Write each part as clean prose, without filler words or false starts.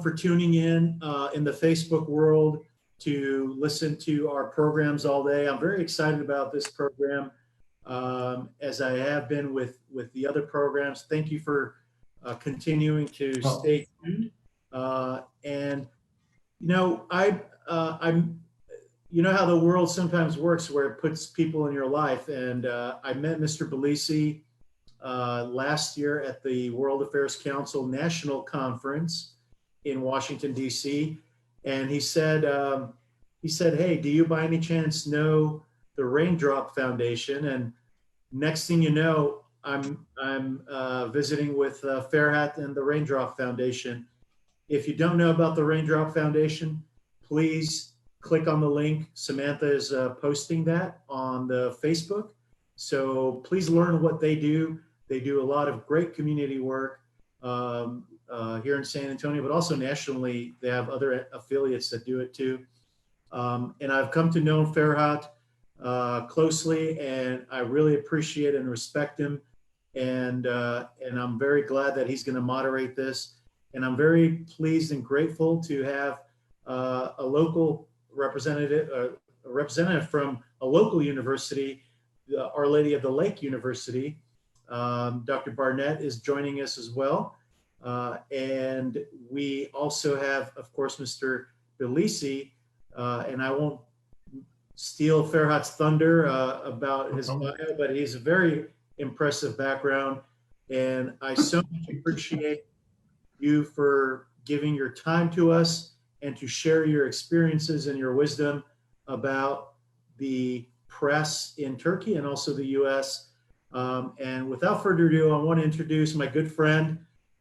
everyone for tuning in the Facebook world to listen to our programs all day. I'm very excited about this program, as I have been with the other programs. Thank you for continuing to stay tuned. And you know, I'm you know how the world sometimes works, where it puts people in your life. And I met Mr. Bilici last year at the World Affairs Council National Conference in Washington, D.C. And he said, hey, do you by any chance know the Raindrop Foundation? And next thing you know, I'm visiting with Ferhat and the Raindrop Foundation. If you don't know about the Raindrop Foundation, please click on the link. Samantha is posting that on the Facebook. So please learn what they do. They do a lot of great community work here in San Antonio, but also nationally. They have other affiliates that do it too. And I've come to know Ferhat closely, and I really appreciate and respect him. And I'm very glad that he's going to moderate this. And I'm very pleased and grateful to have a local representative, a representative from a local university, Our Lady of the Lake University. Dr. Barnett is joining us as well. And we also have, of course, Mr. Bilici, and I won't steal Ferhat's thunder about his bio, but he's a very impressive background. And I so much appreciate you for giving your time to us and to share your experiences and your wisdom about the press in Turkey and also the U.S. And without further ado, I want to introduce my good friend,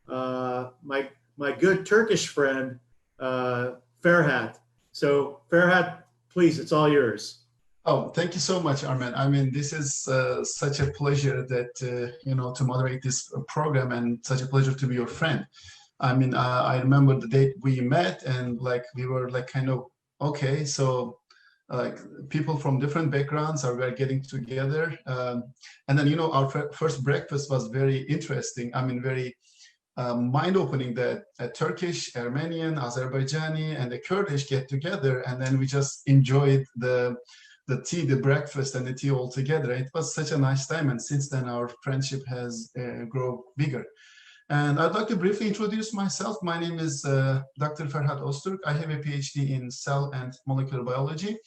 my good Turkish friend, Ferhat. So Ferhat, please, it's all yours. Oh, thank you so much, Armen. I mean, this is such a pleasure that, you know, to moderate this program, and such a pleasure to be your friend. I mean, I remember the date we met, and like we were like kind of, okay, so like people from different backgrounds are getting together. And then, you know, our first breakfast was very interesting. I mean, very mind-opening that a Turkish, Armenian, Azerbaijani, and the Kurdish get together, and then we just enjoyed the tea, the breakfast, and the tea all together. It was such a nice time, and since then our friendship has grown bigger. And I'd like to briefly introduce myself. My name is Dr. Ferhat Ozturk. I have a PhD in cell and molecular biology,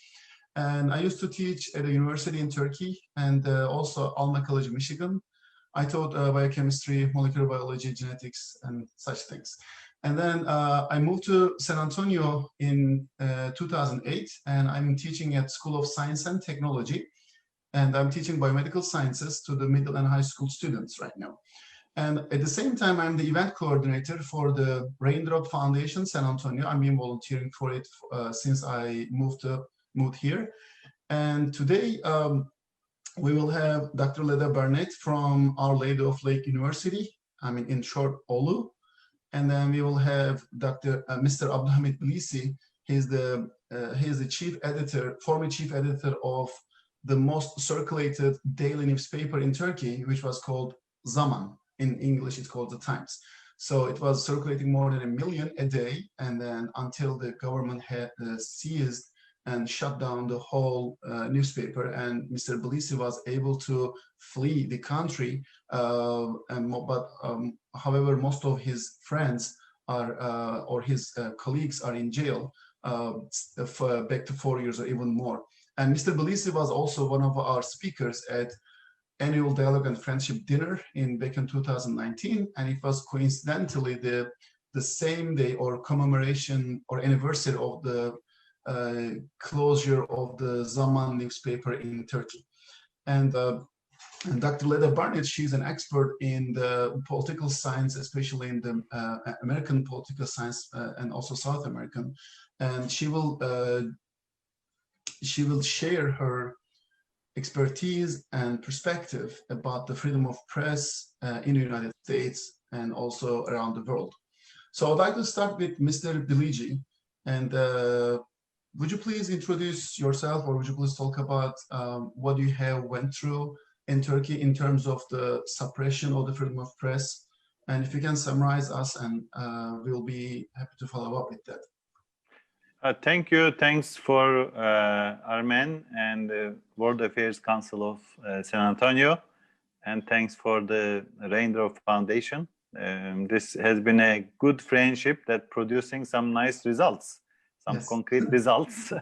and I used to teach at a university in Turkey and also Alma College, Michigan. I taught biochemistry, molecular biology, genetics, and such things. And then I moved to San Antonio in 2008, and I'm teaching at School of Science and Technology. And I'm teaching biomedical sciences to the middle and high school students right now. And at the same time, I'm the event coordinator for the Raindrop Foundation San Antonio. I've been volunteering for it since I moved here. And today, we will have Dr. Leda Barnett from Our Lady of Lake University, I mean, in short, OLLU. And then we will have Mr. Abdülhamit Bilici. He's the chief editor, former chief editor of the most circulated daily newspaper in Turkey, which was called Zaman. In English, it's called The Times. So it was circulating more than 1 million a day, and then until the government had seized and shut down the whole newspaper, and Mr. Bilici was able to flee the country. However, most of his friends are or his colleagues are in jail for back to 4 years or even more. And Mr. Bilici was also one of our speakers at Annual Dialogue and Friendship Dinner back in 2019, and it was coincidentally the same day or commemoration or anniversary of the closure of the Zaman newspaper in Turkey. And Dr. Leda Barnett, she's an expert in the political science, especially in the American political science and also South American. And she will share her expertise and perspective about the freedom of press in the United States and also around the world. So I'd like to start with Mr. Bilici. And would you please introduce yourself, or would you please talk about what you have went through in Turkey in terms of the suppression of the freedom of press And if you can summarize us, and we'll be happy to follow up with that. Thank you. Thanks for Armen and the World Affairs Council of San Antonio. And thanks for the Raindrop Foundation. This has been a good friendship that producing some nice results, some Yes. concrete results,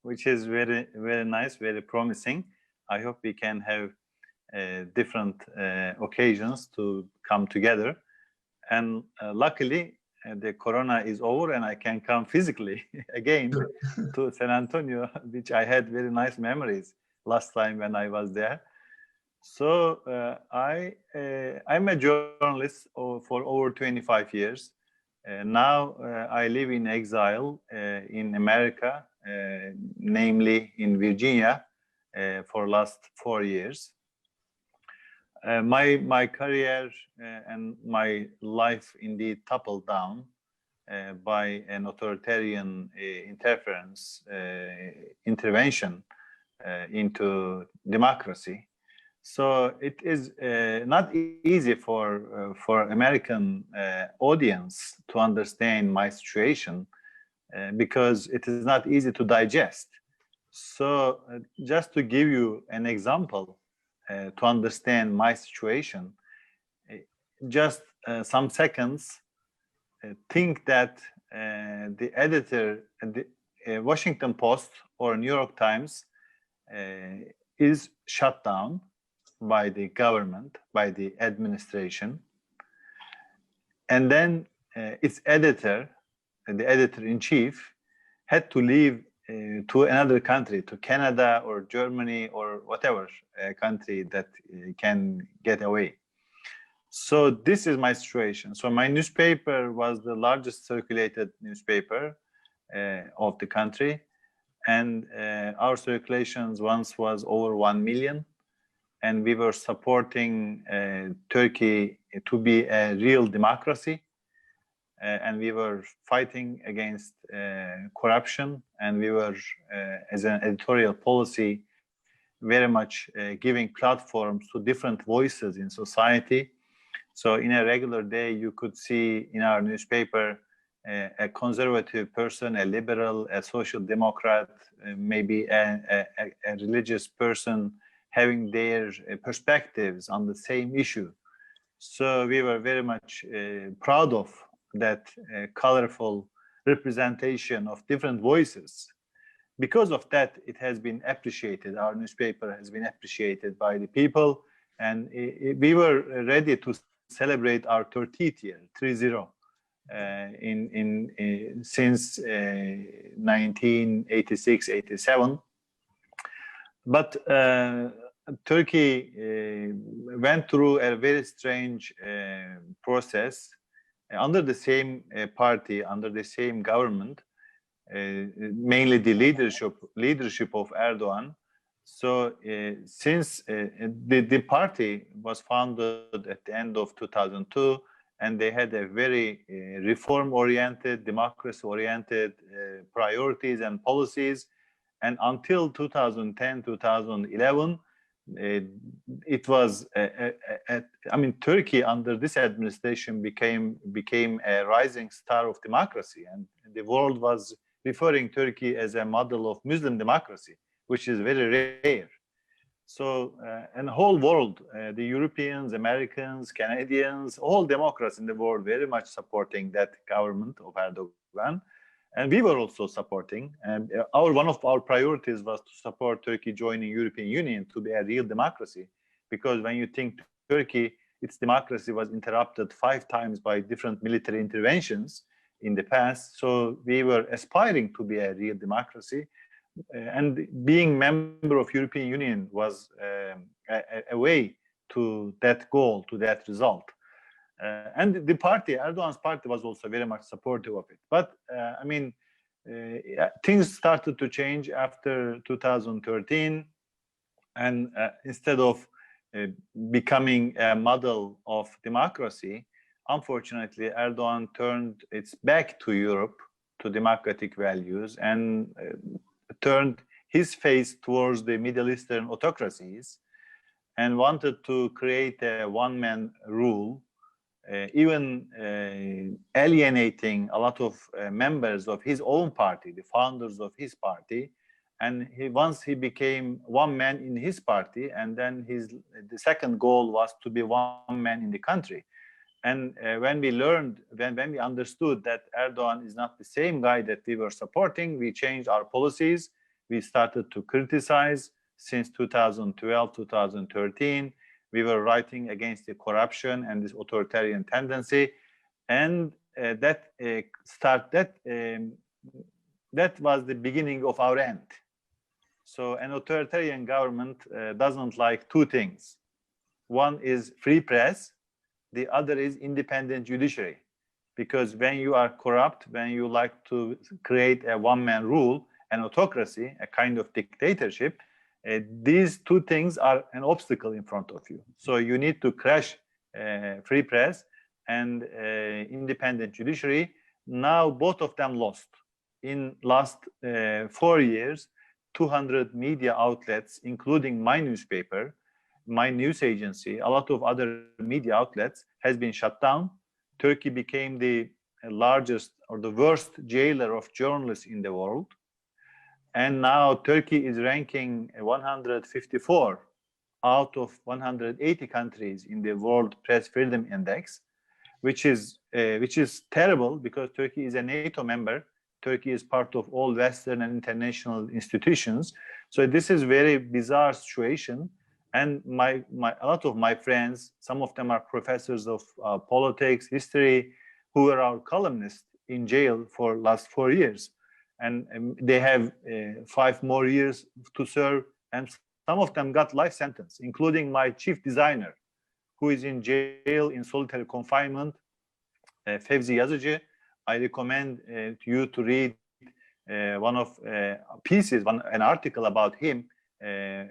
which is very, very nice, very promising. I hope we can have different occasions to come together. And luckily, the corona is over and I can come physically again to San Antonio, which I had very nice memories last time when I was there. So I'm a journalist for over 25 years. Now I live in exile in America, namely in Virginia, for last 4 years. My career and my life indeed toppled down by an authoritarian intervention into democracy. So it is not easy for American audience to understand my situation because it is not easy to digest. So just to give you an example to understand my situation, just some seconds, think that the editor at the Washington Post or New York Times is shut down by the government, by the administration, and then its editor, the editor-in-chief, had to leave to another country, to Canada or Germany or whatever country that can get away. So this is my situation. So my newspaper was the largest circulated newspaper of the country, and our circulations once was over 1 million. And we were supporting Turkey to be a real democracy. And we were fighting against corruption. And we were, as an editorial policy, very much giving platforms to different voices in society. So in a regular day, you could see in our newspaper a conservative person, a liberal, a social democrat, maybe a religious person, having their perspectives on the same issue. So we were very much proud of that colorful representation of different voices. Because of that, it has been appreciated. Our newspaper has been appreciated by the people, and we were ready to celebrate our 30th year, 30, since 1986, 87. But Turkey went through a very strange process under the same party, under the same government, mainly the leadership of Erdogan. So since the party was founded at the end of 2002, and they had a very reform-oriented, democracy-oriented priorities and policies. And until 2010, 2011, it was, Turkey under this administration became a rising star of democracy. And the world was referring Turkey as a model of Muslim democracy, which is very rare. So, and the whole world, the Europeans, Americans, Canadians, all democrats in the world very much supporting that government of Erdogan. And we were also supporting. And one of our priorities was to support Turkey joining European Union to be a real democracy. Because when you think Turkey, its democracy was interrupted 5 times by different military interventions in the past. So we were aspiring to be a real democracy. And being member of European Union was a way to that goal, to that result. And the party, Erdogan's party, was also very much supportive of it. But things started to change after 2013. And instead of becoming a model of democracy, unfortunately, Erdogan turned its back to Europe, to democratic values, and turned his face towards the Middle Eastern autocracies and wanted to create a one-man rule even alienating a lot of members of his own party, the founders of his party. And once he became one man in his party, and then the second goal was to be one man in the country. And when we learned, when we understood that Erdogan is not the same guy that we were supporting, we changed our policies. We started to criticize since 2012, 2013. We were writing against the corruption and this authoritarian tendency. And that was the beginning of our end. So an authoritarian government doesn't like two things. One is free press. The other is independent judiciary. Because when you are corrupt, when you like to create a one-man rule, an autocracy, a kind of dictatorship, these two things are an obstacle in front of you. So you need to crash free press and independent judiciary. Now both of them lost. In last 4 years, 200 media outlets, including my newspaper, my news agency, a lot of other media outlets has been shut down. Turkey became the largest or the worst jailer of journalists in the world. And now Turkey is ranking 154 out of 180 countries in the World Press Freedom Index, which is terrible because Turkey is a NATO member. Turkey is part of all Western and international institutions. So this is very bizarre situation. And a lot of my friends, some of them are professors of politics, history, who were our columnists in jail for last 4 years. And they have 5 more years to serve. And some of them got life sentence, including my chief designer, who is in jail in solitary confinement, Fevzi Yazıcı. I recommend you to read one of pieces, an article about him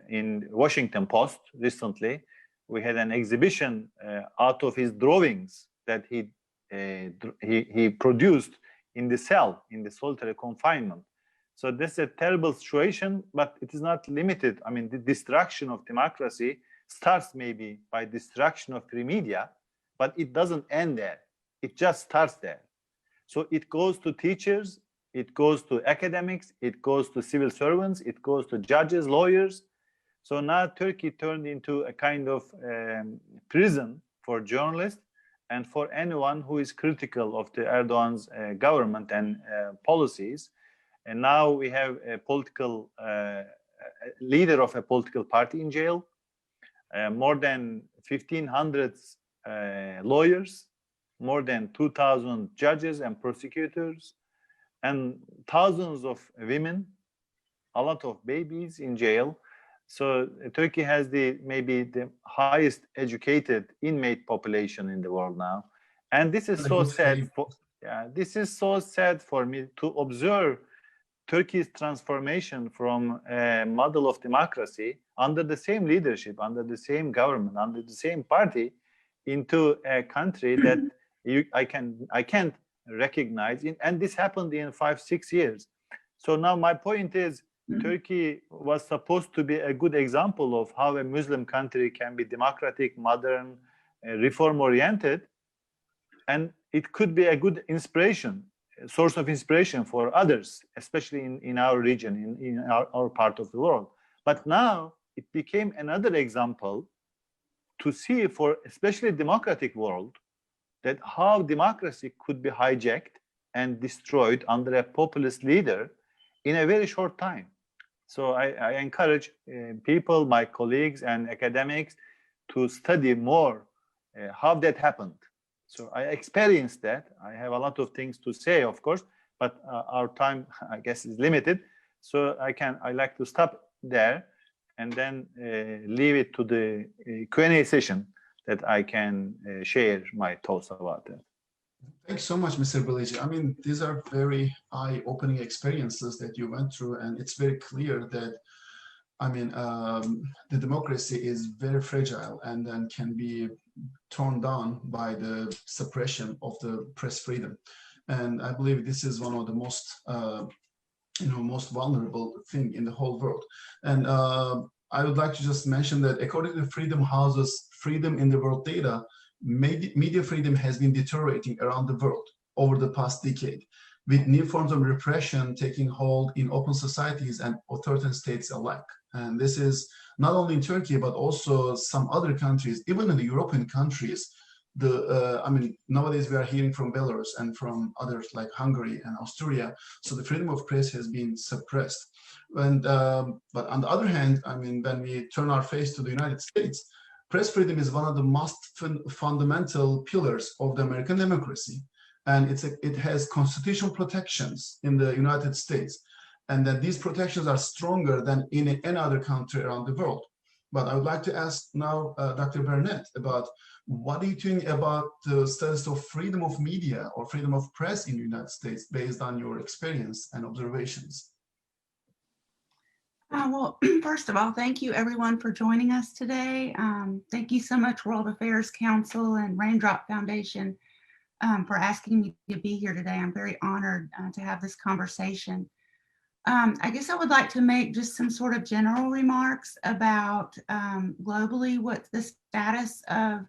in Washington Post recently. We had an exhibition out of his drawings that he produced in the cell, in the solitary confinement. So this is a terrible situation, but it is not limited. I mean, the destruction of democracy starts maybe by destruction of free media, but it doesn't end there. It just starts there. So it goes to teachers, it goes to academics, it goes to civil servants, it goes to judges, lawyers. So now Turkey turned into a kind of prison for journalists and for anyone who is critical of the Erdogan's government and policies. And now we have a political leader of a political party in jail, more than 1,500 lawyers, more than 2,000 judges and prosecutors, and thousands of women, a lot of babies in jail. So Turkey has maybe the highest educated inmate population in the world now. And this is so sad. This is so sad for me to observe Turkey's transformation from a model of democracy under the same leadership, under the same government, under the same party, into a country that I can't recognize. And this happened in 5-6 years. So now my point is, Turkey was supposed to be a good example of how a Muslim country can be democratic, modern, reform-oriented, and it could be a good inspiration, a source of inspiration for others, especially in our region, in our part of the world. But now it became another example to see for especially democratic world that how democracy could be hijacked and destroyed under a populist leader in a very short time. So I encourage people, my colleagues and academics, to study more how that happened. So I experienced that. I have a lot of things to say, of course, but our time, I guess, is limited. So I like to stop there and then leave it to the Q&A session that I can share my thoughts about that. Thanks so much, Mr. Bilici. I mean, these are very eye-opening experiences that you went through, and it's very clear that, I mean, the democracy is very fragile and then can be torn down by the suppression of the press freedom. And I believe this is one of the most, most vulnerable thing in the whole world. And I would like to just mention that according to Freedom House's Freedom in the World data, media freedom has been deteriorating around the world over the past decade, with new forms of repression taking hold in open societies and authoritarian states alike. And this is not only in Turkey, but also some other countries, even in the European countries. I mean, nowadays we are hearing from Belarus and from others like Hungary and Austria. So the freedom of press has been suppressed. And but on the other hand, I mean, when we turn our face to the United States, press freedom is one of the most fundamental pillars of the American democracy. And it has constitutional protections in the United States, and that these protections are stronger than in any other country around the world. But I would like to ask now Dr. Barnett about what do you think about the status of freedom of media or freedom of press in the United States based on your experience and observations? Well, first of all, thank you everyone for joining us today. Thank you so much, World Affairs Council and Raindrop Foundation, for asking me to be here today. I'm very honored to have this conversation. I guess I would like to make just some sort of general remarks about globally what the status of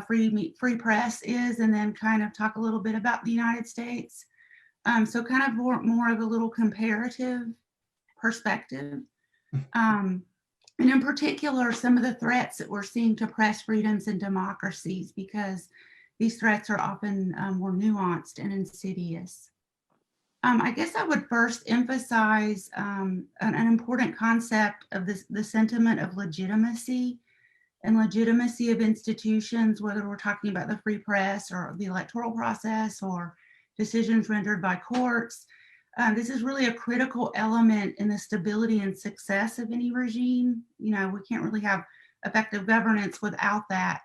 free press is, and then kind of talk a little bit about the United States. So kind of more of a little comparative perspective. And in particular, some of the threats that we're seeing to press freedoms and democracies, because these threats are often more nuanced and insidious. I guess I would first emphasize an important concept of the sentiment of legitimacy and legitimacy of institutions, whether we're talking about the free press or the electoral process or decisions rendered by courts. This is really a critical element in the stability and success of any regime. You know, we can't really have effective governance without that.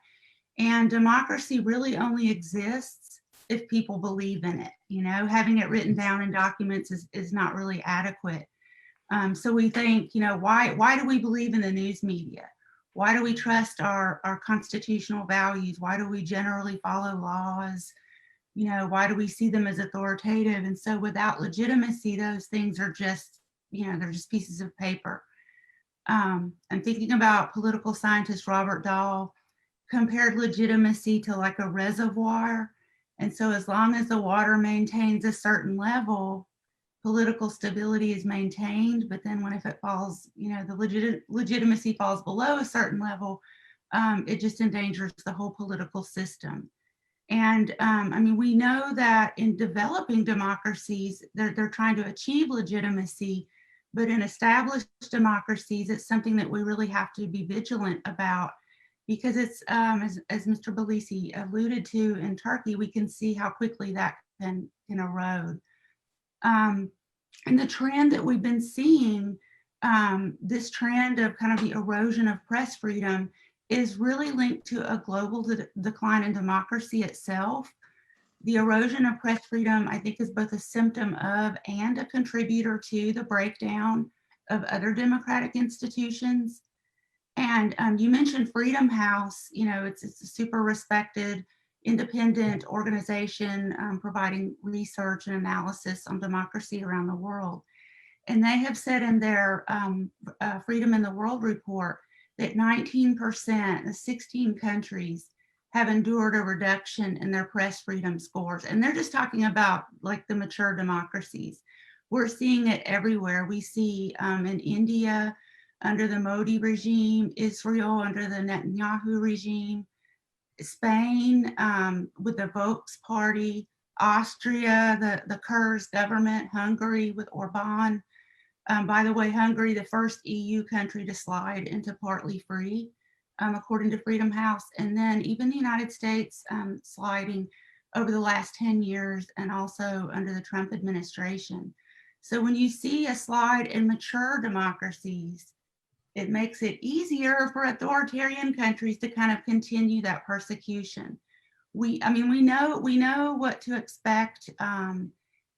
And democracy really only exists if people believe in it. You know, having it written down in documents is not really adequate. So we think, you know, why do we believe in the news media? Why do we trust our constitutional values? Why do we generally follow laws? You know, why do we see them as authoritative? And so without legitimacy, those things are just, you know, they're just pieces of paper. I'm thinking about political scientist Robert Dahl compared legitimacy to like a reservoir. And so as long as the water maintains a certain level, political stability is maintained. But then if it falls, you know, the legitimacy falls below a certain level, it just endangers the whole political system. And I mean, we know that in developing democracies, they're trying to achieve legitimacy, but in established democracies, it's something that we really have to be vigilant about, because it's, as Mr. Bilici alluded to, in Turkey, we can see how quickly that can erode. And the trend that we've been seeing, this trend of kind of the erosion of press freedom, is really linked to a global decline in democracy itself. The erosion of press freedom, I think, is both a symptom of and a contributor to the breakdown of other democratic institutions. And you mentioned Freedom House. You know, it's a super respected independent organization providing research and analysis on democracy around the world. And they have said in their Freedom in the World report that 19% of 16 countries have endured a reduction in their press freedom scores. And they're just talking about like the mature democracies. We're seeing it everywhere. We see in India under the Modi regime, Israel under the Netanyahu regime, Spain with the Vox party, Austria, the Kurz government, Hungary with Orban. By the way, Hungary, the first EU country to slide into partly free, according to Freedom House. And then even the United States sliding over the last 10 years, and also under the Trump administration. So when you see a slide in mature democracies, it makes it easier for authoritarian countries to kind of continue that persecution. We know what to expect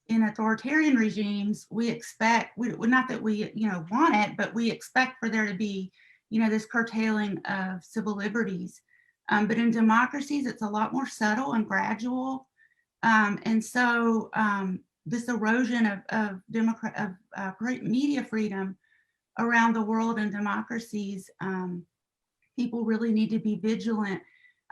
in authoritarian regimes. We expect, not that we want it, but we expect for there to be this curtailing of civil liberties. But in democracies, it's a lot more subtle and gradual. And so this erosion of media freedom around the world in democracies, people really need to be vigilant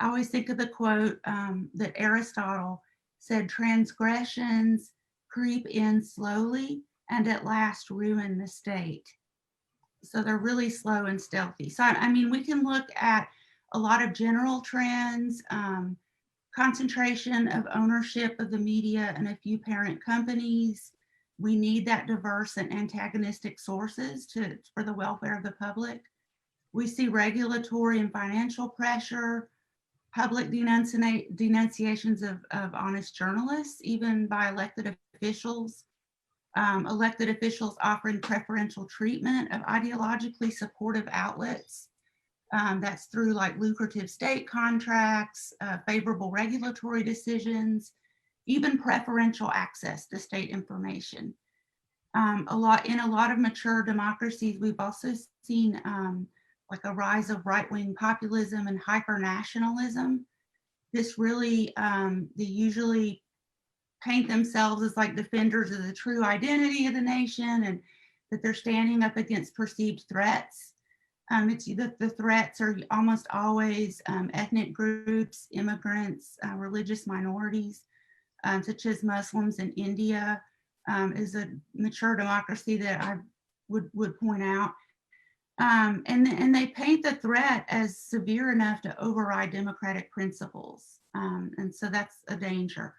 I always think of the quote that Aristotle said, transgressions creep in slowly and at last ruin the state. So they're really slow and stealthy. So, I mean, we can look at a lot of general trends, concentration of ownership of the media and a few parent companies. We need that diverse and antagonistic sources for the welfare of the public. We see regulatory and financial pressure, public denunciations of honest journalists, even by elected officials offering preferential treatment of ideologically supportive outlets. That's through like lucrative state contracts, favorable regulatory decisions, even preferential access to state information. In a lot of mature democracies, we've also seen like a rise of right-wing populism and hyper-nationalism. This really, they usually paint themselves as like defenders of the true identity of the nation and that they're standing up against perceived threats. The threats are almost always ethnic groups, immigrants, religious minorities, such as Muslims in India is a mature democracy that I would point out. And they paint the threat as severe enough to override democratic principles. And so that's a danger.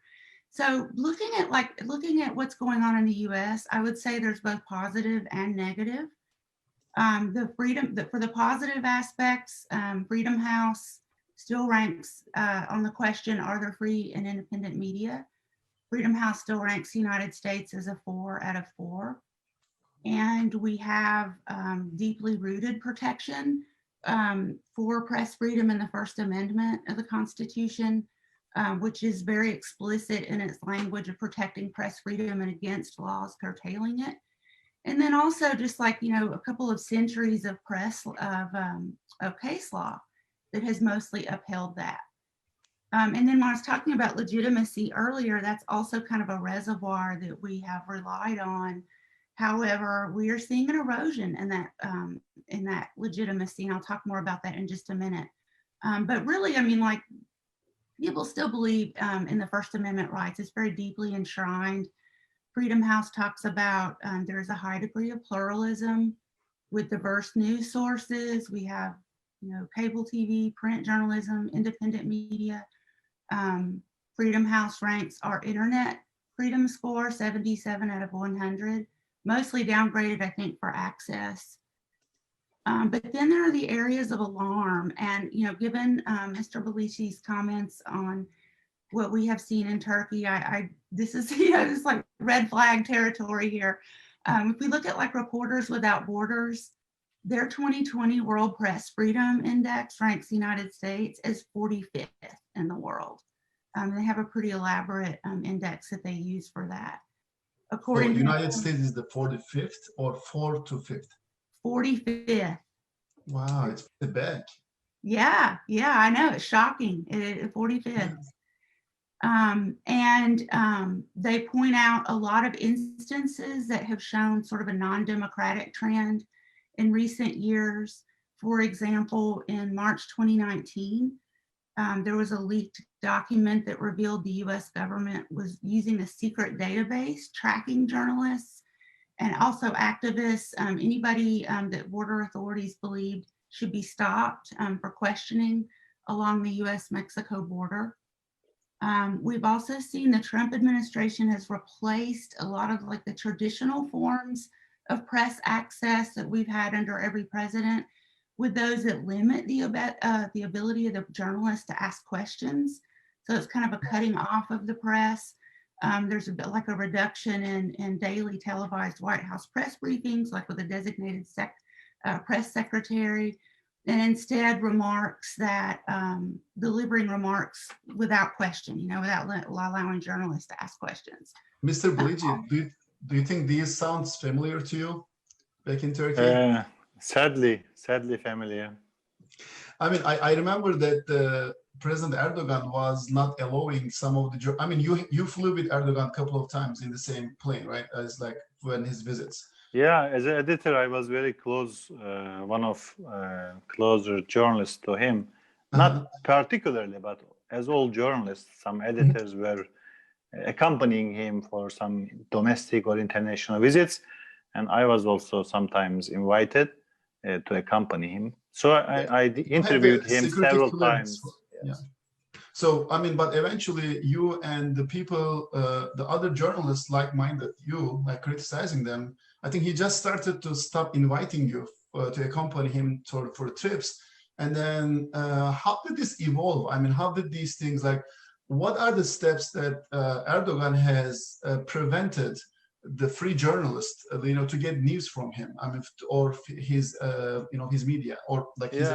So looking at what's going on in the US, I would say there's both positive and negative. For the positive aspects, Freedom House still ranks on the question, are there free and independent media? Freedom House still ranks the United States as a 4 out of 4. And we have deeply rooted protection for press freedom in the First Amendment of the Constitution, which is very explicit in its language of protecting press freedom and against laws curtailing it. And then also just like, you know, a couple of centuries of case law that has mostly upheld that. And then when I was talking about legitimacy earlier, that's also kind of a reservoir that we have relied on. However, we are seeing an erosion in that legitimacy, and I'll talk more about that in just a minute. But really, I mean, like, people still believe in the First Amendment rights. It's very deeply enshrined. Freedom House talks about there's a high degree of pluralism with diverse news sources. We have, you know, cable TV, print journalism, independent media. Freedom House ranks our internet freedom score 77 out of 100, mostly downgraded, I think, for access. But then there are the areas of alarm, and, you know, given Mr. Bilici's comments on what we have seen in Turkey, this is, you know, this is like red flag territory here. If we look at like Reporters Without Borders, their 2020 World Press Freedom Index ranks the United States as 45th in the world. They have a pretty elaborate index that they use for that. According to United States is the 45th or 4th to 5th? 45th. Wow, it's pretty bad. Yeah, I know, it's shocking. 45th. They point out a lot of instances that have shown sort of a non-democratic trend in recent years. For example, in March 2019, there was a leaked document that revealed the US government was using a secret database tracking journalists and also activists, anybody that border authorities believed should be stopped for questioning along the US-Mexico border. We've also seen the Trump administration has replaced a lot of like the traditional forms of press access that we've had under every president with those that limit the ability of the journalists to ask questions. So it's kind of a cutting off of the press. There's a bit like a reduction in daily televised White House press briefings, like with a designated press secretary, and instead remarks that delivering remarks without question, you know, without allowing journalists to ask questions. Mr. Bilici, do you think these sounds familiar to you back in Turkey? Sadly familiar. I mean, I remember that President Erdogan was not allowing some of the, I mean, you flew with Erdogan a couple of times in the same plane, right? As like when his visits. Yeah, as an editor, I was very close, one of closer journalists to him. not particularly, but as all journalists, some editors were accompanying him for some domestic or international visits, and I was also sometimes invited to accompany him. So I interviewed him several times. Yeah. So, I mean, but eventually you and the people, the other journalists like-minded, you, like criticizing them, I think he just started to stop inviting you to accompany him for trips. And then how did this evolve? I mean, how did these things, like, what are the steps that Erdogan has prevented the free journalist, to get news from him? I mean, or his, his media, or like his.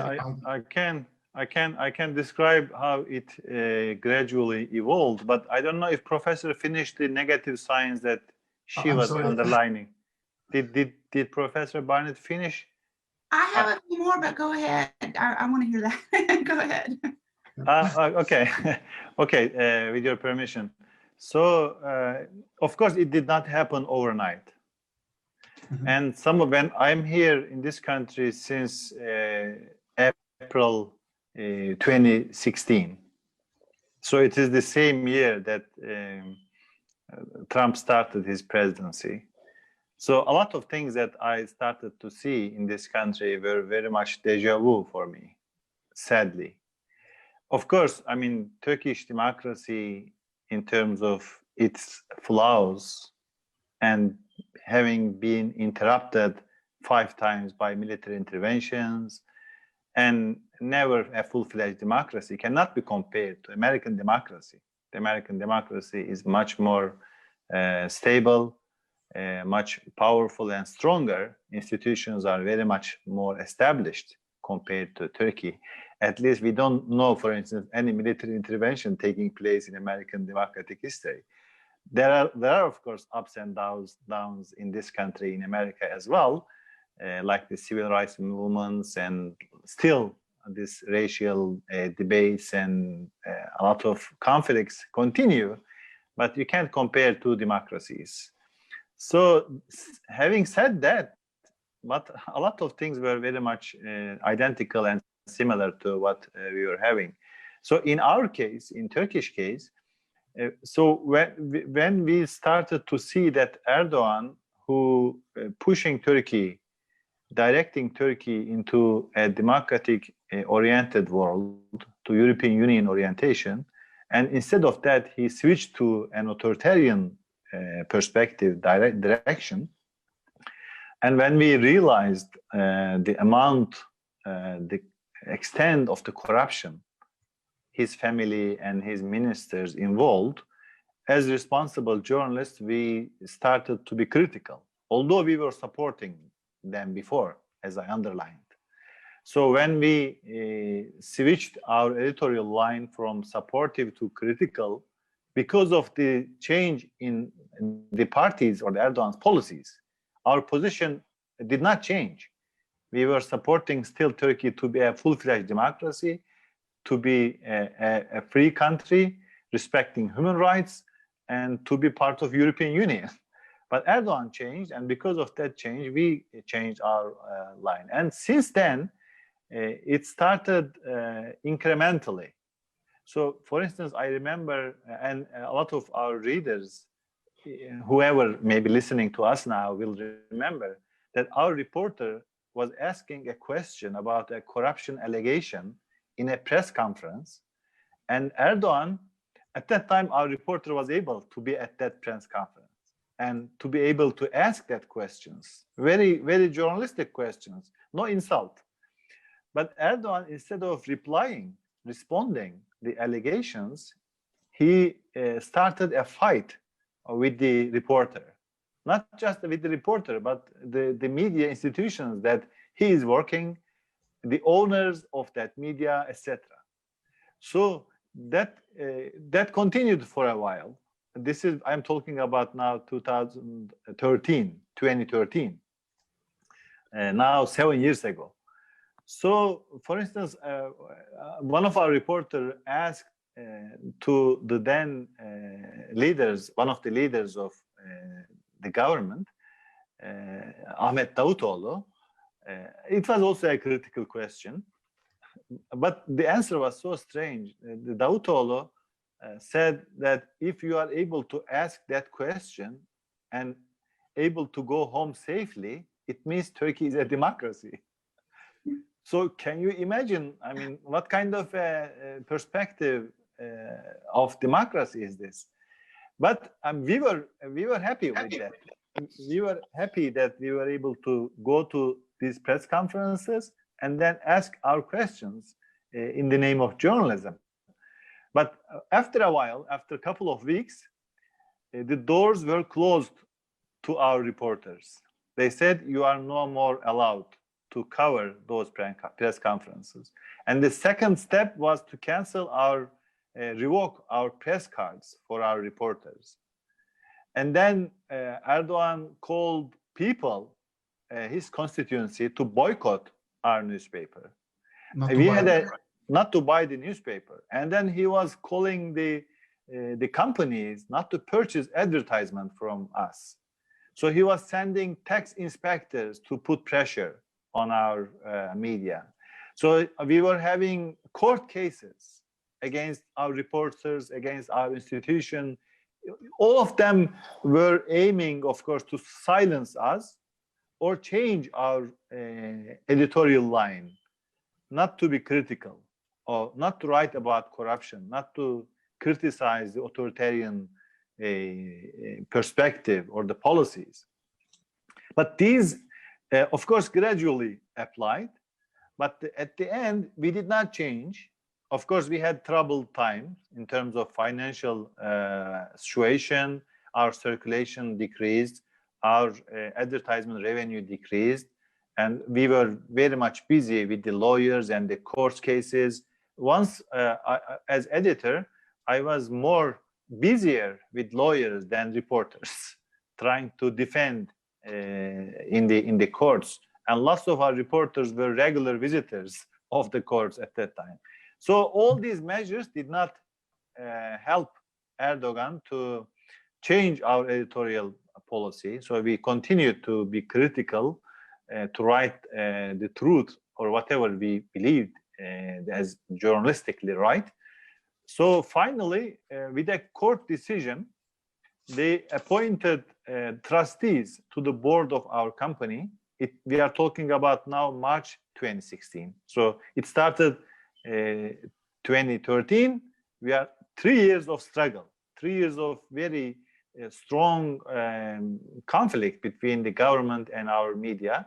I can describe how it gradually evolved, but I don't know if Professor finished the negative signs that she was underlining. Did Professor Barnett finish? I have a few more, but go ahead. I want to hear that. Go ahead. Okay, okay. With your permission. So, of course, it did not happen overnight. And when I'm here in this country since April 2016. So it is the same year that Trump started his presidency. So a lot of things that I started to see in this country were very much deja vu for me, sadly. Of course, I mean, Turkish democracy in terms of its flaws and having been interrupted 5 times by military interventions and never a full-fledged democracy cannot be compared to American democracy. The American democracy is much more stable, much powerful and stronger. Institutions are very much more established compared to Turkey. At least we don't know, for instance, any military intervention taking place in American democratic history. There are of course ups and downs in this country, in America as well, like the civil rights movements, and still this racial debates and a lot of conflicts continue, but you can't compare 2 democracies. So having said that, but a lot of things were very much identical and similar to what we were having. So in our case, in Turkish case, so when we started to see that Erdogan, who pushing Turkey, directing Turkey into a democratic oriented world, to European Union orientation, and instead of that, he switched to an authoritarian perspective, direction. And when we realized the amount, the extent of the corruption his family and his ministers involved, as responsible journalists, we started to be critical, although we were supporting them before, as I underlined. So when we switched our editorial line from supportive to critical, because of the change in the parties or the Erdogan's policies, our position did not change. We were supporting still Turkey to be a full-fledged democracy, to be a free country, respecting human rights, and to be part of European Union. But Erdogan changed, and because of that change, we changed our line. And since then, it started incrementally. So, for instance, I remember, and a lot of our readers, whoever may be listening to us now will remember, that our reporter was asking a question about a corruption allegation in a press conference. And Erdogan, at that time, our reporter was able to be at that press conference and to be able to ask that questions, very, very journalistic questions, no insult. But Erdogan, instead of responding the allegations, he started a fight with the reporter. Not just with the reporter, but the media institutions that he is working, the owners of that media, etc. So that continued for a while. This is, I'm talking about now 2013, now 7 years ago. So, for instance, one of our reporters asked to the then leaders, one of the leaders of the government, Ahmet Davutoğlu. It was also a critical question. but the answer was so strange. The Davutoğlu said that if you are able to ask that question and able to go home safely, it means Turkey is a democracy. So can you imagine, I mean, what kind of perspective of democracy is this? But we were happy with that. We were happy that we were able to go to these press conferences and then ask our questions in the name of journalism. But after a while, after a couple of weeks, the doors were closed to our reporters. They said, you are no more allowed to cover those press conferences. And the second step was to cancel our, revoke our press cards for our reporters. And then Erdogan called people, his constituency, to boycott our newspaper. Not to buy the newspaper. And then he was calling the companies not to purchase advertisement from us. So he was sending tax inspectors to put pressure on our media. So we were having court cases against our reporters, against our institution. All of them were aiming, of course, to silence us or change our editorial line, not to be critical, or not to write about corruption, not to criticize the authoritarian perspective or the policies. But these, of course, gradually applied. But at the end, we did not change. Of course, we had troubled times in terms of financial situation. Our circulation decreased, our advertisement revenue decreased, and we were very much busy with the lawyers and the court cases. Once, as editor, I was more busier with lawyers than reporters, trying to defend in the courts. And lots of our reporters were regular visitors of the courts at that time. So all these measures did not help Erdogan to change our editorial policy. So we continued to be critical, to write the truth or whatever we believed as journalistically right. So finally, with a court decision, they appointed trustees to the board of our company. We are talking about now March 2016. So it started 2013. We are 3 years of struggle, 3 years of very strong conflict between the government and our media.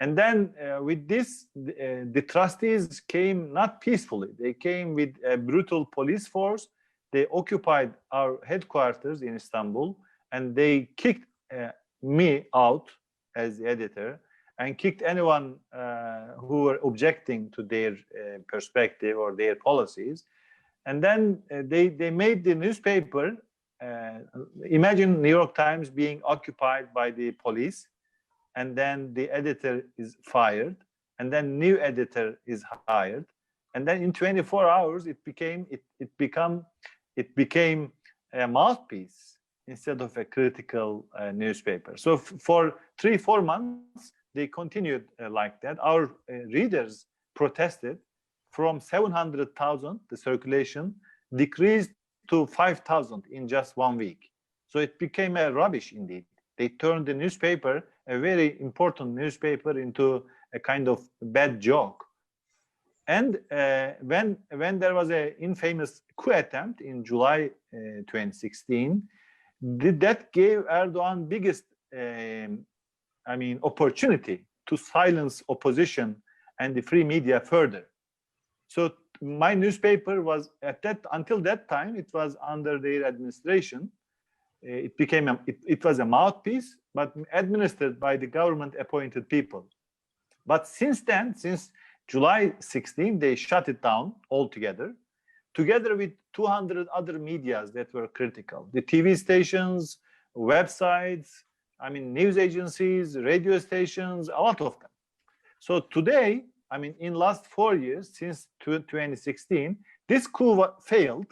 And then with this, the trustees came not peacefully. They came with a brutal police force. They occupied our headquarters in Istanbul, and they kicked me out as the editor and kicked anyone who were objecting to their perspective or their policies. And then they made the newspaper, imagine New York Times being occupied by the police, and then the editor is fired, and then new editor is hired, and then in 24 hours it became a mouthpiece instead of a critical newspaper. So for 3-4 months they continued like that. Our readers protested. From 700,000, the circulation decreased to 5,000 in just 1 week. So it became a rubbish indeed. They turned the newspaper, a very important newspaper, into a kind of bad joke. And when there was an infamous coup attempt in July 2016, that gave Erdogan biggest, opportunity to silence opposition and the free media further. So my newspaper was until that time, it was under their administration. It was a mouthpiece, but administered by the government-appointed people. But since then, since July 16, they shut it down altogether, together with 200 other medias that were critical. The TV stations, websites, news agencies, radio stations, a lot of them. So today, in last 4 years, since 2016, this coup failed,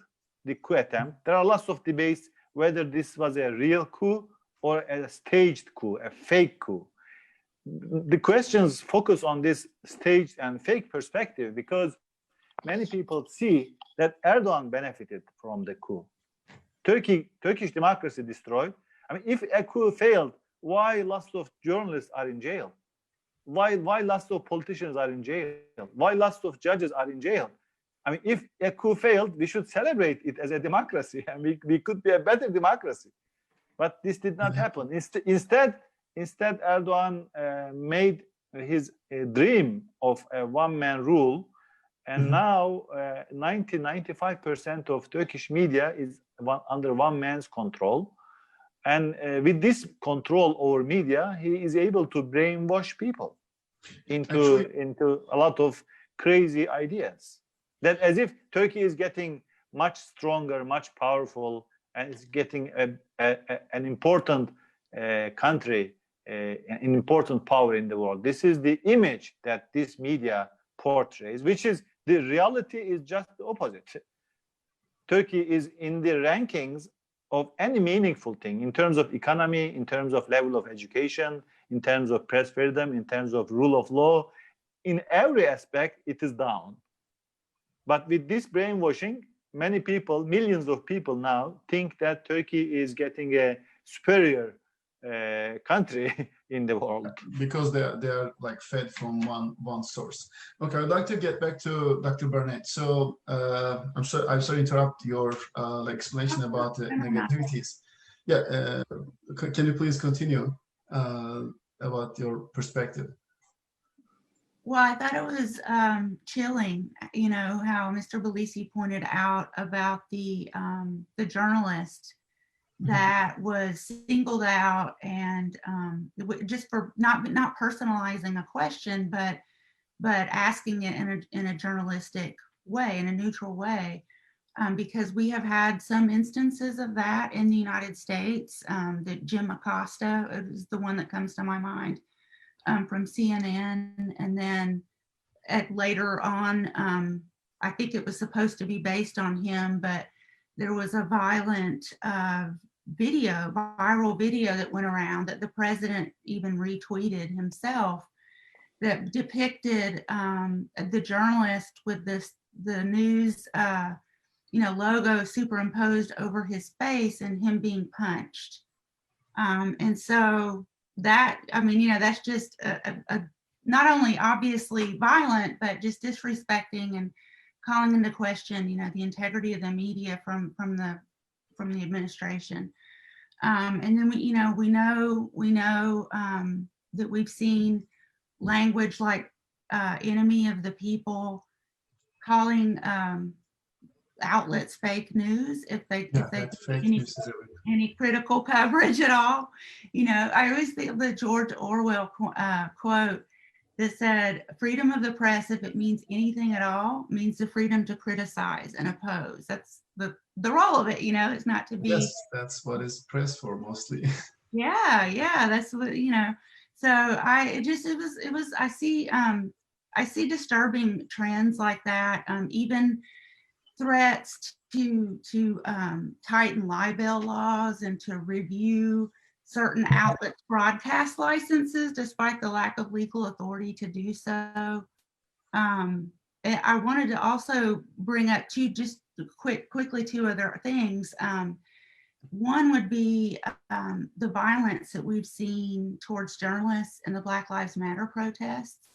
the coup attempt. There are lots of debates whether this was a real coup or a staged coup, a fake coup. The questions focus on this staged and fake perspective because many people see that Erdogan benefited from the coup. Turkish democracy destroyed. I mean, if a coup failed, why lots of journalists are in jail? Why lots of politicians are in jail? Why lots of judges are in jail? I mean, if a coup failed, we should celebrate it as a democracy, and we could be a better democracy. But this did not happen. Instead, Erdogan made his dream of a one-man rule, and now 95% of Turkish media is under one man's control. And with this control over media, he is able to brainwash people into a lot of crazy ideas. That as if Turkey is getting much stronger, much powerful, and is getting an important country, an important power in the world. This is the image that this media portrays, which is the reality is just the opposite. Turkey is in the rankings of any meaningful thing in terms of economy, in terms of level of education, in terms of press freedom, in terms of rule of law. In every aspect, it is down. But with this brainwashing, many people, millions of people now think that Turkey is getting a superior country in the world. Because they are like fed from one source. Okay, I'd like to get back to Dr. Barnett. So I'm sorry to interrupt your explanation about the negativities. Yeah, can you please continue about your perspective? Well, I thought it was chilling, you know, how Mr. Bilici pointed out about the journalist that was singled out, and just for not personalizing a question, but asking it in a journalistic way, in a neutral way, because we have had some instances of that in the United States. That Jim Acosta is the one that comes to my mind. From CNN, and then later on, I think it was supposed to be based on him, but there was a violent viral video that went around that the president even retweeted himself that depicted the journalist with the news logo superimposed over his face and him being punched. And so that, I mean, you know, that's just a not only obviously violent, but just disrespecting and calling into question, you know, the integrity of the media from the administration. And then we know that we've seen language like enemy of the people, calling outlets fake news if they any critical coverage at all. You know, I always think of the George Orwell quote that said, freedom of the press, if it means anything at all, means the freedom to criticize and oppose. That's the role of it, you know. It's not to be. Yes, that's what is press for mostly. Yeah, that's what, you know. So I see disturbing trends like that, even threats to tighten libel laws and to review certain outlets' broadcast licenses despite the lack of legal authority to do so. I wanted to also bring up quickly two other things. One would be the violence that we've seen towards journalists in the Black Lives Matter protests.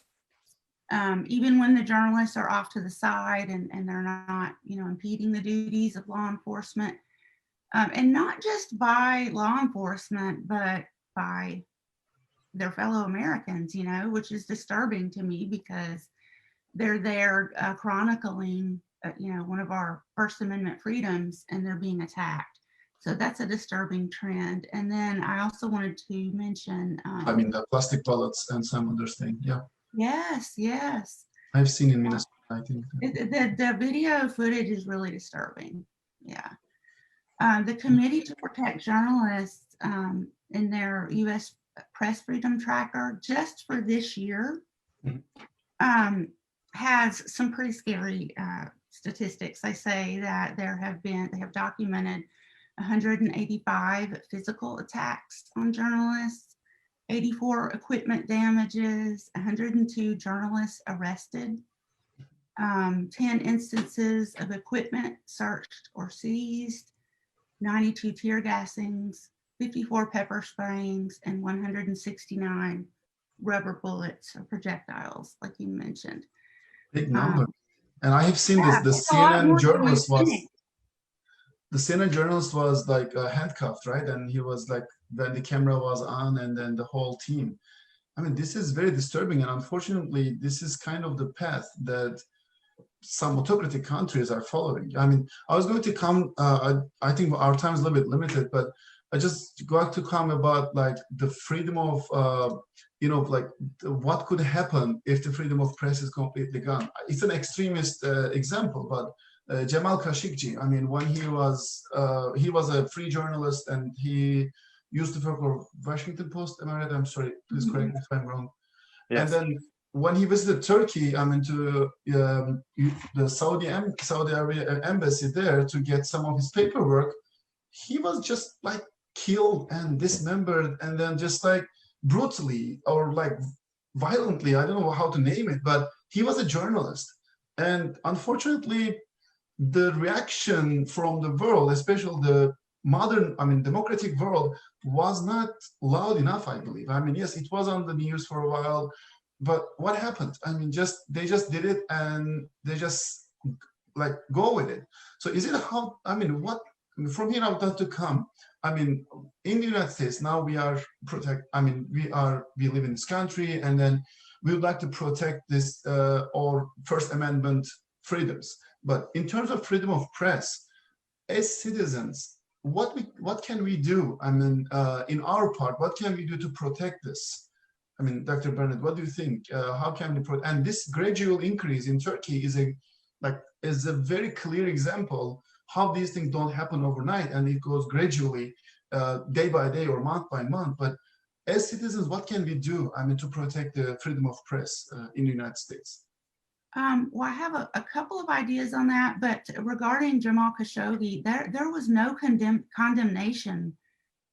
Even when the journalists are off to the side and they're not, you know, impeding the duties of law enforcement, and not just by law enforcement, but by their fellow Americans, you know, which is disturbing to me because they're there chronicling, you know, one of our First Amendment freedoms, and they're being attacked. So that's a disturbing trend. And then I also wanted to mention, I mean, the plastic bullets and some other thing. Yeah. Yes. I've seen in Minnesota, I think. The video footage is really disturbing. Yeah. The Committee to Protect Journalists in their U.S. Press Freedom Tracker just for this year has some pretty scary statistics. They say that they have documented 185 physical attacks on journalists, 84 equipment damages, 102 journalists arrested. 10 instances of equipment searched or seized, 92 tear gassings, 54 pepper sprayings, and 169 rubber bullets or projectiles, like you mentioned. Big number. And I have seen Yeah, this. it's a lot more than we've seen. The CNN journalist was like handcuffed, right? And he was like, when the camera was on, and then the whole team. I mean, this is very disturbing. And unfortunately, this is kind of the path that some autocratic countries are following. I mean, I was going to come, I think our time is a little bit limited, but I just got to come about like the freedom of, like what could happen if the freedom of press is completely gone. It's an extremist example, but Jamal Khashoggi, I mean, when he was a free journalist, and he used to work for Washington Post. Am I right? I'm sorry, please correct me if I'm wrong. Yes. And then when he visited Turkey, I mean, to the Saudi Arabia embassy there to get some of his paperwork, he was just like killed and dismembered, and then just like brutally or like violently, I don't know how to name it, but he was a journalist. And unfortunately, the reaction from the world, especially the modern, I mean, democratic world, was not loud enough, I believe. I mean, yes, it was on the news for a while, but what happened? I mean, they just did it, and they just like go with it. So is it how, I mean, what, from here out to come, I mean, in the United States, now we are we live in this country, and then we would like to protect this, our First Amendment freedoms. But in terms of freedom of press, as citizens, what can we do? I mean, in our part, what can we do to protect this? I mean, Dr. Barnett, what do you think? How can we protect? And this gradual increase in Turkey is a very clear example how these things don't happen overnight, and it goes gradually, day by day or month by month. But as citizens, what can we do? I mean, to protect the freedom of press in the United States? Well, I have a couple of ideas on that, but regarding Jamal Khashoggi, there was no condemnation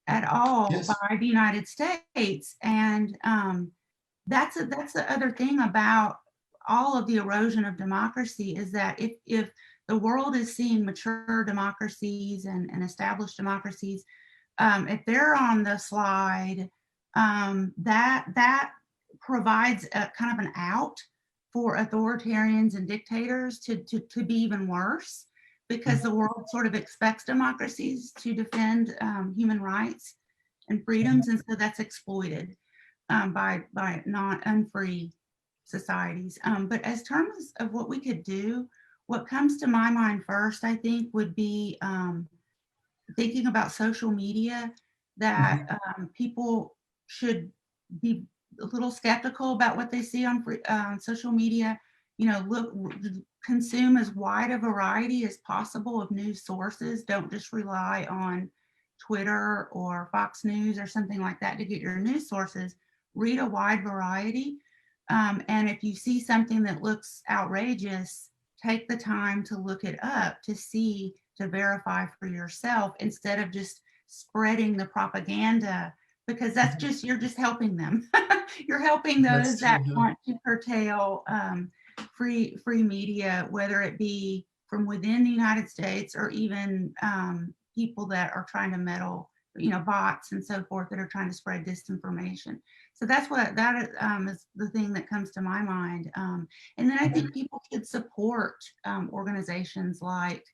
at all by the United States, and that's the other thing about all of the erosion of democracy, is that if the world is seeing mature democracies and established democracies, if they're on the slide, that provides a kind of an out for authoritarians and dictators to be even worse, because the world sort of expects democracies to defend human rights and freedoms, and so that's exploited by not unfree societies. But as terms of what we could do, what comes to my mind first, I think, would be thinking about social media, that people should be a little skeptical about what they see on social media. You know, consume as wide a variety as possible of news sources. Don't just rely on Twitter or Fox News or something like that to get your news sources. Read a wide variety. And if you see something that looks outrageous, take the time to look it up to verify for yourself, instead of just spreading the propaganda, because that's you're just helping them. You're helping those that want to curtail free media, whether it be from within the United States or even people that are trying to meddle, bots and so forth that are trying to spread disinformation. So that is the thing that comes to my mind. And then I think people should support organizations like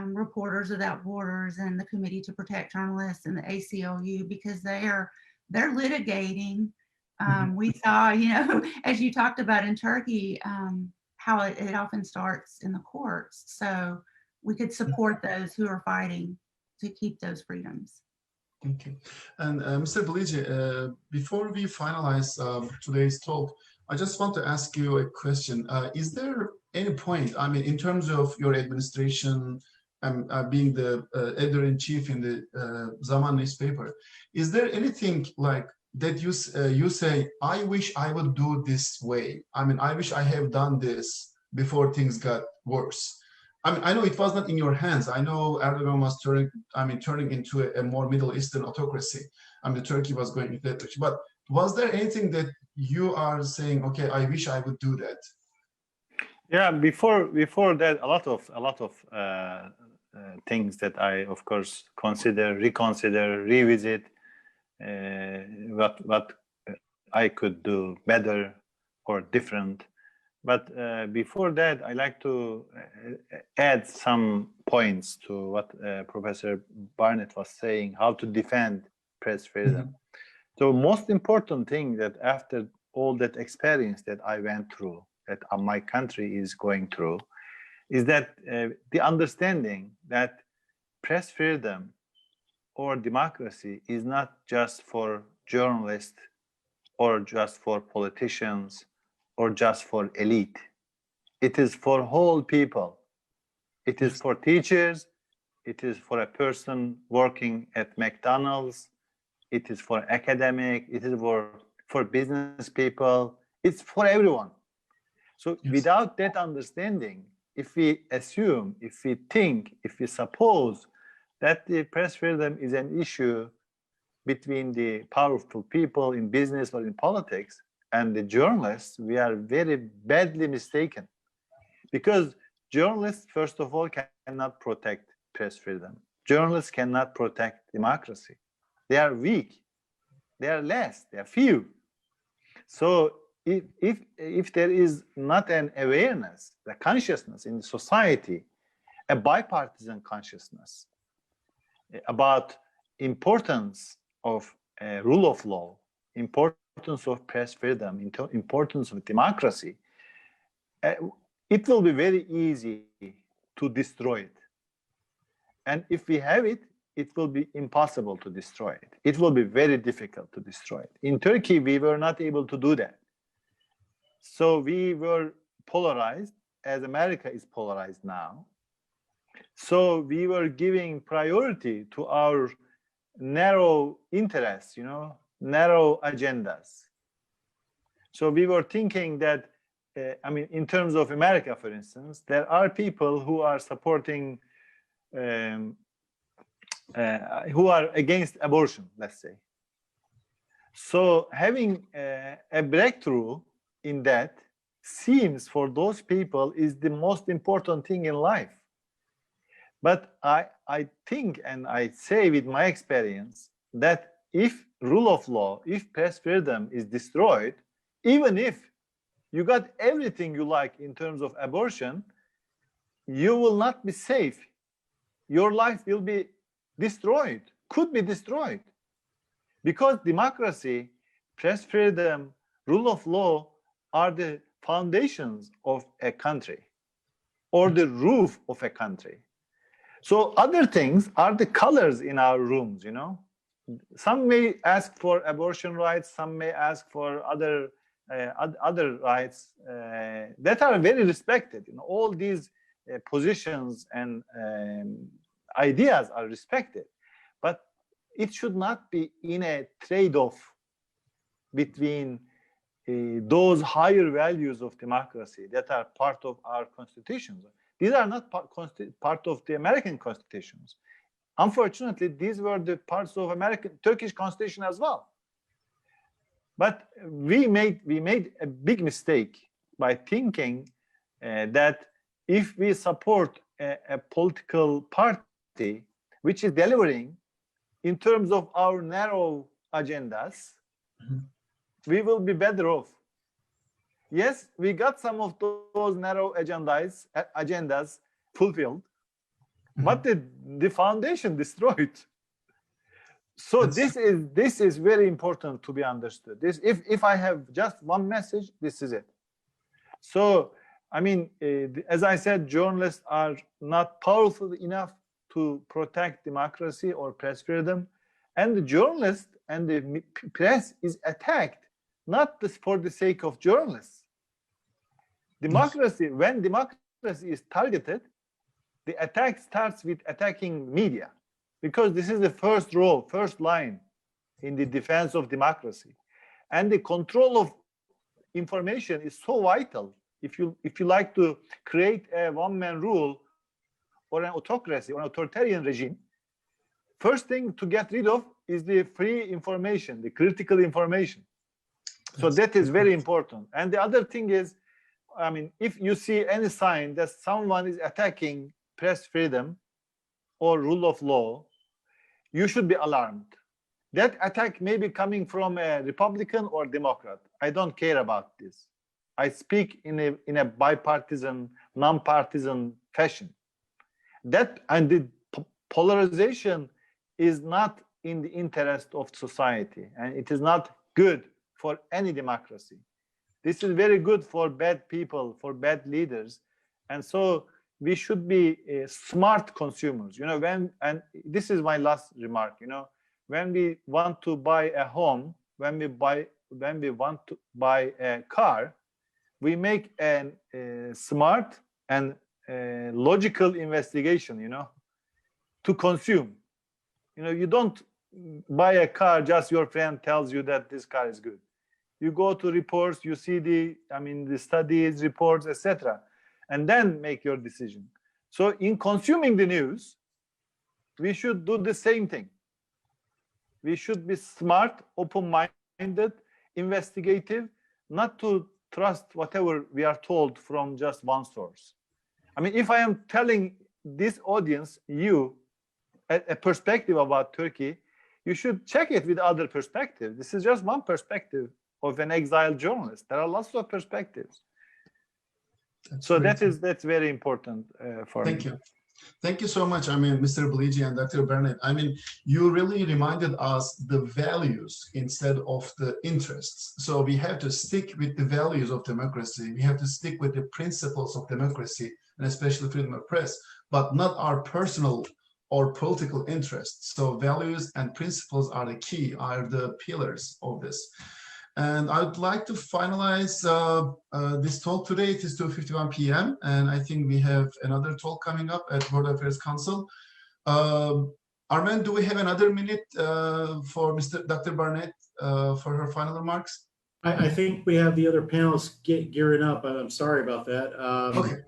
Reporters Without Borders and the Committee to Protect Journalists and the ACLU, because they're litigating. We saw, as you talked about in Turkey, how it often starts in the courts. So we could support those who are fighting to keep those freedoms. Okay. And Mr. Bilici, before we finalize today's talk, I just want to ask you a question. Is there any point, I mean, in terms of your administration and being the editor-in-chief in the Zaman newspaper, is there anything like that you say, I wish I would do this way? I mean, I wish I have done this before things got worse. I mean, I know it was not in your hands. I know Erdogan was turning into a more Middle Eastern autocracy. I mean, Turkey was going into that direction. But was there anything that you are saying, okay, I wish I would do that? Yeah, before that, a lot of things that I, of course, reconsider, revisit, what I could do better or different. But before that, I like to add some points to what Professor Barnett was saying, how to defend press freedom. So most important thing that after all that experience that I went through, that my country is going through, is that the understanding that press freedom or democracy is not just for journalists or just for politicians or just for elite. It is for whole people. It is for teachers. It is for a person working at McDonald's. It is for academic. It is for business people. It's for everyone. So without that understanding, if we assume, if we think, if we suppose that the press freedom is an issue between the powerful people in business or in politics and the journalists, we are very badly mistaken. Because journalists, first of all, cannot protect press freedom. Journalists cannot protect democracy. They are weak. They are less. They are few. So if there is not an awareness, the consciousness in society, a bipartisan consciousness about importance of rule of law, importance of press freedom, importance of democracy, it will be very easy to destroy it. And if we have it, it will be impossible to destroy it. It will be very difficult to destroy it. In Turkey, we were not able to do that. So we were polarized, as America is polarized now. So we were giving priority to our narrow interests, narrow agendas. So we were thinking that, in terms of America, for instance, there are people who are supporting, who are against abortion, let's say. So having a breakthrough in that seems for those people is the most important thing in life. But I think, and I say with my experience, that if rule of law, if press freedom is destroyed, even if you got everything you like in terms of abortion, you will not be safe. Your life will be destroyed, could be destroyed. Because democracy, press freedom, rule of law are the foundations of a country or the roof of a country. So other things are the colors in our rooms, Some may ask for abortion rights, some may ask for other rights that are very respected. All these positions and ideas are respected, but it should not be in a trade-off between those higher values of democracy that are part of our constitutions. These are not part of the American constitutions. Unfortunately, these were the parts of Turkish constitution as well. But we made a big mistake by thinking that if we support a political party which is delivering in terms of our narrow agendas, we will be better off. Yes, we got some of those narrow agendas fulfilled, but the foundation destroyed. So this is very important to be understood. If I have just one message, this is it. So as I said, journalists are not powerful enough to protect democracy or press freedom, and the journalist and the press is attacked not for the sake of journalists. Democracy, when democracy is targeted, the attack starts with attacking media, because this is the first line in the defense of democracy. And the control of information is so vital. If you like to create a one-man rule or an autocracy or an authoritarian regime, first thing to get rid of is the free information, the critical information. So that is very important. And the other thing is, I mean, if you see any sign that someone is attacking press freedom or rule of law, you should be alarmed. That attack may be coming from a Republican or Democrat. I don't care about this. I speak in a bipartisan, non-partisan fashion. That and the polarization is not in the interest of society, and it is not good for any democracy. This is very good for bad people, for bad leaders, and so we should be smart consumers. You know, and this is my last remark. You know, when we want to buy a home, when we want to buy a car, we make a smart and logical investigation, you know, to consume. You know, you don't buy a car just your friend tells you that this car is good. You go to reports, you see the studies, reports, etc., and then make your decision. So in consuming the news, we should do the same thing. We should be smart, open-minded, investigative, not to trust whatever we are told from just one source. I mean, if I am telling this audience, you, a perspective about Turkey, you should check it with other perspectives. This is just one perspective of an exiled journalist. There are lots of perspectives. So that's very important for me. Thank you. Thank you so much. I mean, Mr. Bilici and Dr. Barnett, I mean, you really reminded us the values instead of the interests. So we have to stick with the values of democracy. We have to stick with the principles of democracy, and especially freedom of press, but not our personal or political interests. So values and principles are the key, are the pillars of this. And I'd like to finalize this talk today. It is 2:51 p.m. and I think we have another talk coming up at World Affairs Council. Armen, do we have another minute for Dr. Barnett for her final remarks? I think we have the other panelists gearing up. I'm sorry about that. Okay.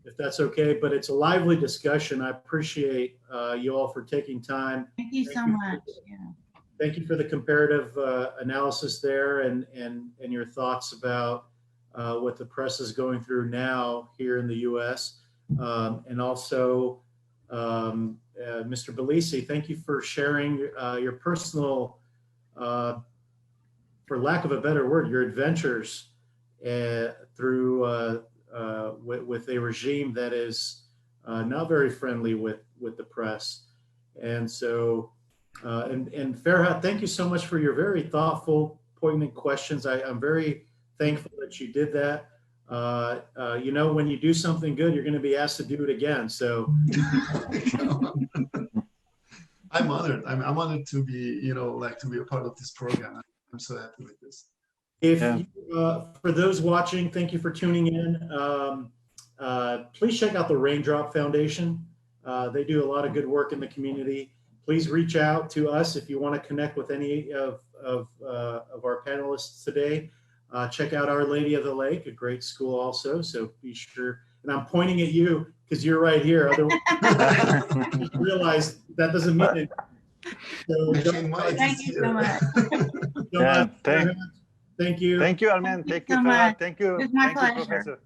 If that's okay, but it's a lively discussion. I appreciate you all for taking time. Thank you so much. Yeah. Thank you for the comparative analysis there and your thoughts about what the press is going through now here in the U.S. And also, Mr. Bilici, thank you for sharing your personal, for lack of a better word, your adventures through with a regime that is not very friendly with the press. And so, and Ferhat, thank you so much for your very thoughtful, poignant questions. I'm very thankful that you did that. You know, when you do something good, you're going to be asked to do it again. So I'm honored. I'm honored to be, you know, like to be a part of this program. I'm so happy with this. If for those watching, thank you for tuning in. Please check out the Raindrop Foundation. They do a lot of good work in the community. Please reach out to us if you want to connect with any of our panelists today. Check out Our Lady of the Lake, a great school also. So be sure. And I'm pointing at you because you're right here. Otherwise, you realize that doesn't mean it. So thank you so much. Thank you. Thank you, Armen. Thank you, so Ferhat. much. Thank you. It was my Thank you, pleasure. Professor.